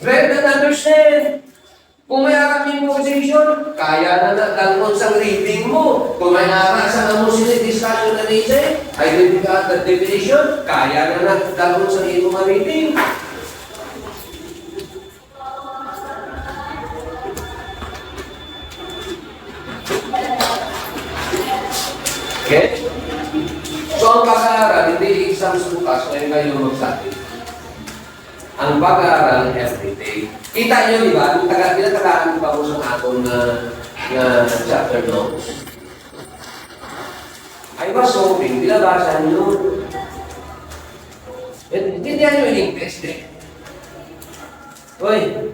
Read and understand. Kung may aral memorization, kaya na dalon sa reading mo. Kung may aral sa emotional discussion na reason, identify the definition, kaya na dalon sa iyong reading. Okay? So, ang pag-aaral, hindi exams bukas, ngayon kayo magsabi. Ang pag-aaral, everyday. Kita nyo, di ba? Pinatagaan pa ko sa aton na chapter notes. I was hoping, bilabasan nyo. Hindi nyo in English, eh. Hoy!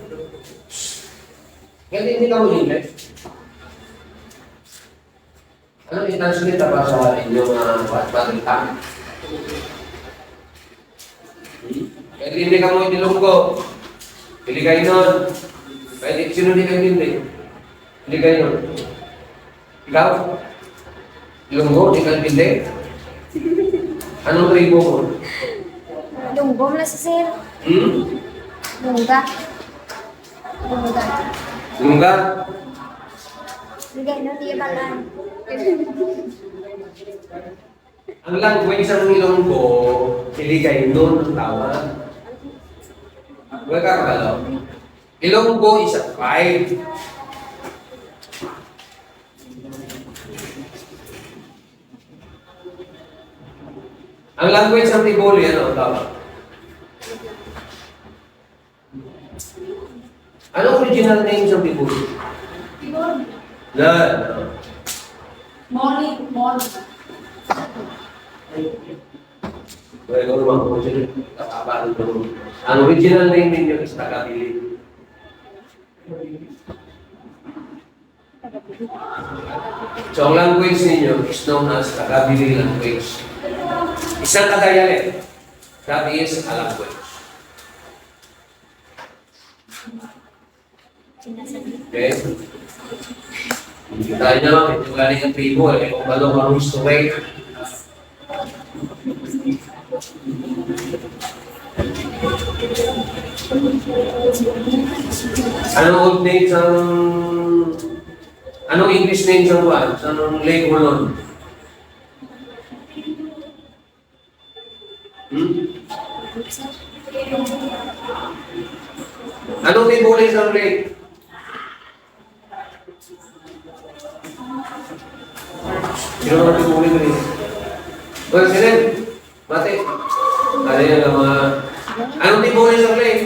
Hindi ka mo English? Ano i-translate ba sa inyong mother tongue? Pwede hindi ka mo inilunggo. Pili kayo nun. Pwede, sino hindi kayo hindi? Pili kayo nun. Ikaw? Ilunggo, hindi kayo hindi? Anong tribo mo? Lunggong na si Sir. Lungga. Lungga. Lungga? Hindi, no, di balan. Ang language ng Ilonggo, Iligay nun ang tawag. Huwag ka kabalo. Ilonggo is a tribe. Ang language ng Tiboli, ano ang tawag? Anong original name ng Tiboli? Tiboli. None. Morning. Well, ang original name ninyo is Tagabili. So, ang language ninyo is known as Tagabili language. Isang dialect. That is a language. Okay? Tayo nyo, ito galing ang tribo, kung balong ang gusto way. Anong old name anong English name sa buwan? Anong Lake Holon? Anong tibuli sa lake? Sino mga tibuli ko rin? Well, sila, mati. Ano yan ang mga... Anong tibuli sa lake?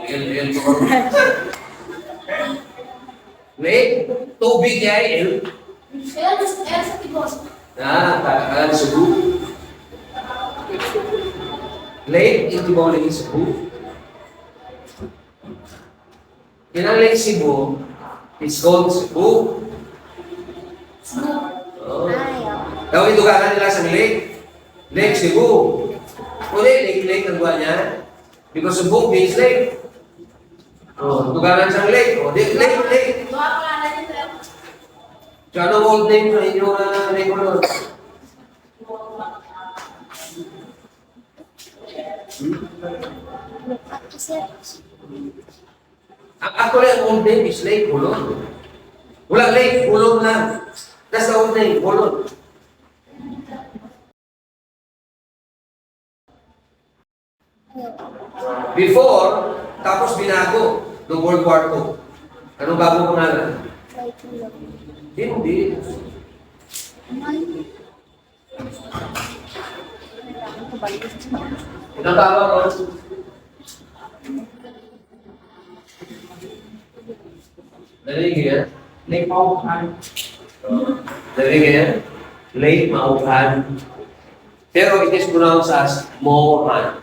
L ko. Lake? Tubig yan, L. Sa Tibos. Kakalan Cebu. Lake in Tiboli is Cebu. Yan ang Lake Cebu. It's called Cebu. Oh. Daw ito ka nila sa lake. Lake Cebu. Uli, lake ang buwan niya. Because Cebu means lake. Oh, tugaran sa lake. Oh, lake. Doa pangalan niya, sir. So, anong old name sa inyo na lake mo? Sir. Actually, ang old name is Lake Hulon. Wala Lake, Hulon lang. That's the old name, Hulon. Before, tapos binago noong World War II. Anong bago pangalan? Hindi. Ito tawag ko. Dali kaya? Lake Maukan. Dali kaya? Lake Maukan. Pero it is pronounced as Mohan.